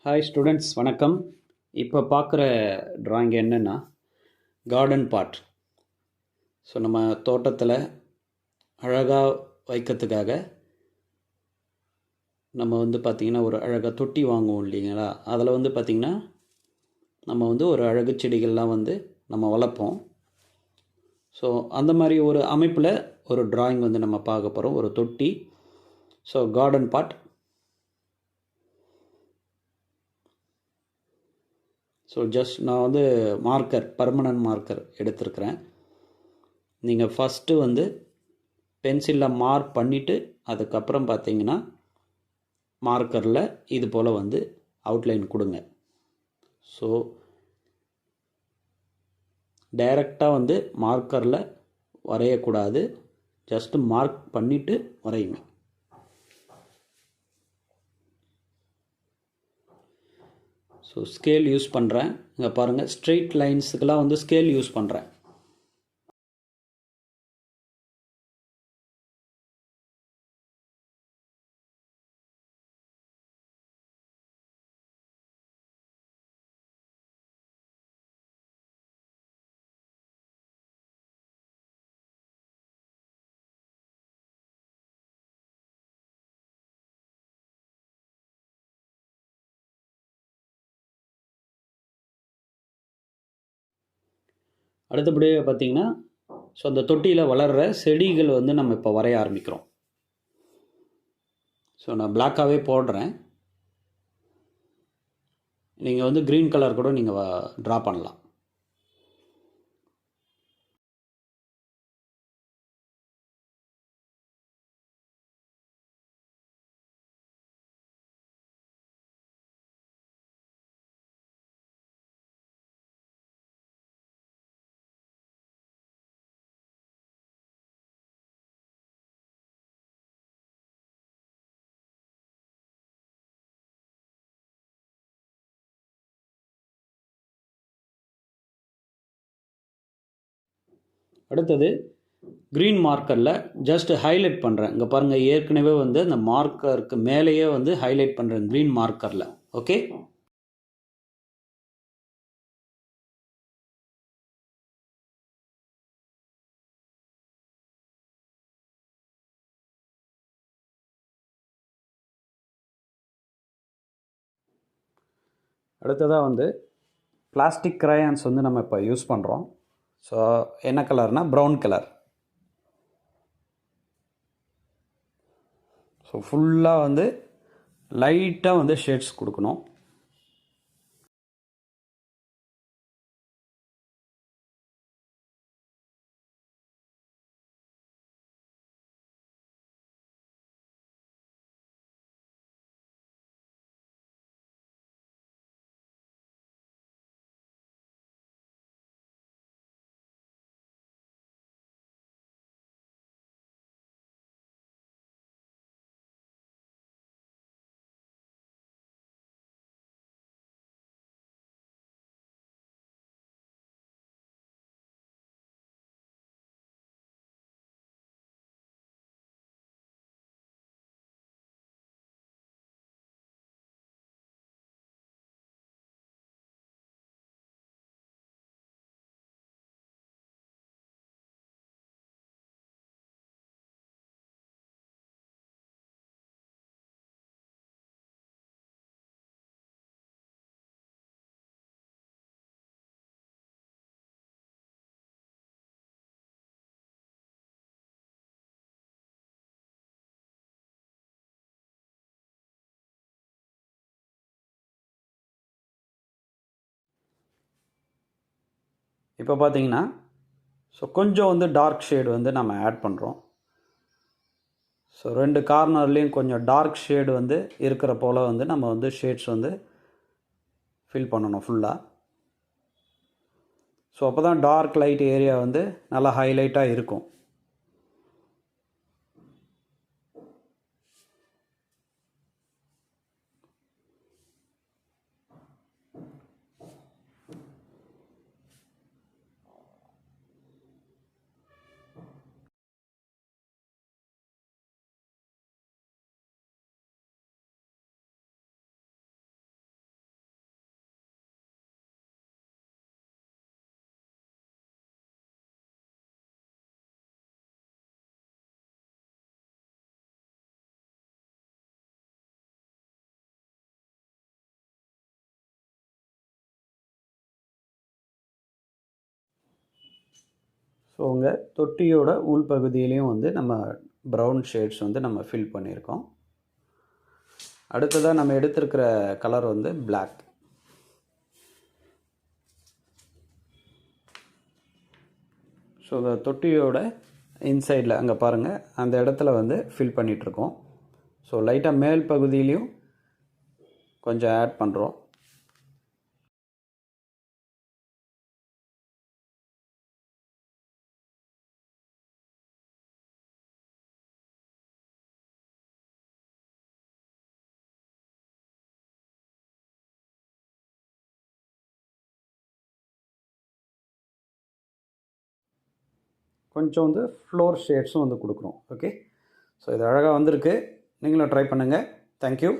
Hi students, வணக்கம். இப்போ பார்க்குற ட்ராயிங் என்னென்னா கார்டன் பாட். ஸோ நம்ம தோட்டத்தில் அழகாக வைக்கிறதுக்காக நம்ம பார்த்திங்கன்னா ஒரு அழகாக தொட்டி வாங்குவோம் இல்லைங்களா. அதில் பார்த்திங்கன்னா நம்ம ஒரு அழகு செடிகள்லாம் நம்ம வளர்ப்போம். ஸோ அந்த மாதிரி ஒரு அமைப்பில் ஒரு ட்ராயிங் நம்ம பார்க்க போகிறோம். ஒரு தொட்டி. ஸோ கார்டன் பாட். ஸோ ஜஸ்ட் நான் மார்க்கர், பர்மனன்ட் மார்க்கர் எடுத்துருக்கிறேன். நீங்கள் ஃபஸ்ட்டு பென்சிலில் மார்க் பண்ணிவிட்டு அதுக்கப்புறம் பார்த்தீங்கன்னா மார்க்கரில் இது போல் அவுட்லைன் கொடுங்க. ஸோ டைரெக்டாக மார்க்கரில் வரையக்கூடாது. ஜஸ்ட்டு மார்க் பண்ணிவிட்டு வரையுங்க. ஸோ ஸ்கேல் யூஸ் பண்ணுறேன். இங்கே பாருங்கள், ஸ்ட்ரெயிட் லைன்ஸுக்கெல்லாம் ஸ்கேல் யூஸ் பண்ணுறேன். அடுத்தபடியாக பார்த்தீங்கன்னா, ஸோ அந்த தொட்டியில் வளர்கிற செடிகள் நம்ம இப்போ வரைய ஆரம்பிக்கிறோம். ஸோ நான் பிளாக்காகவே போடுறேன். நீங்கள் க்ரீன் கலர் கூட நீங்கள் ட்ரா பண்ணலாம். அடுத்தது க்ரீன் மார்க்கரில் ஜஸ்ட் ஹைலைட் பண்ணுறேன். இங்கே பாருங்கள், ஏற்கனவே அந்த மார்க்கருக்கு மேலேயே ஹைலைட் பண்ணுறேன் க்ரீன் மார்க்கரில். ஓகே. அடுத்ததாக பிளாஸ்டிக் கிரையான்ஸ் நம்ம இப்போ யூஸ் பண்ணுறோம். ஸோ என்ன கலர்னால் ப்ரௌன் கலர். ஸோ ஃபுல்லாக லைட்டாக ஷேட்ஸ் கொடுக்கணும். இப்போ பார்த்தீங்கன்னா, ஸோ கொஞ்சம் டார்க் ஷேடு நம்ம ஆட் பண்ணுறோம். ஸோ 2 கார்னர்லேயும் கொஞ்சம் டார்க் ஷேடு இருக்கிற போல் நம்ம ஷேட்ஸ் ஃபில் பண்ணணும் ஃபுல்லாக. ஸோ அப்போ தான் டார்க் லைட் ஏரியா நல்லா ஹைலைட்டாக இருக்கும். ஸோ உங்கள் தொட்டியோட உள்பகுதியிலையும் வந்து நம்ம ப்ரௌன் ஷேட்ஸ் வந்து நம்ம ஃபில் பண்ணியிருக்கோம். அடுத்ததாக நம்ம எடுத்திருக்கிற கலர் வந்து பிளாக். ஸோ இந்த தொட்டியோட இன்சைடில் அங்கே பாருங்கள், அந்த இடத்துல வந்து ஃபில் பண்ணிகிட்ருக்கோம். ஸோ லைட்டாக மேல் பகுதியிலையும் கொஞ்சம் ஆட் பண்ணுறோம். கொஞ்சம் வந்து ஃப்ளோர் ஷேட்ஸும் வந்து கொடுக்குறோம். ஓகே, ஸோ இது அழகாக வந்திருக்கு. நீங்களும் ட்ரை பண்ணுங்கள். தேங்க்யூ.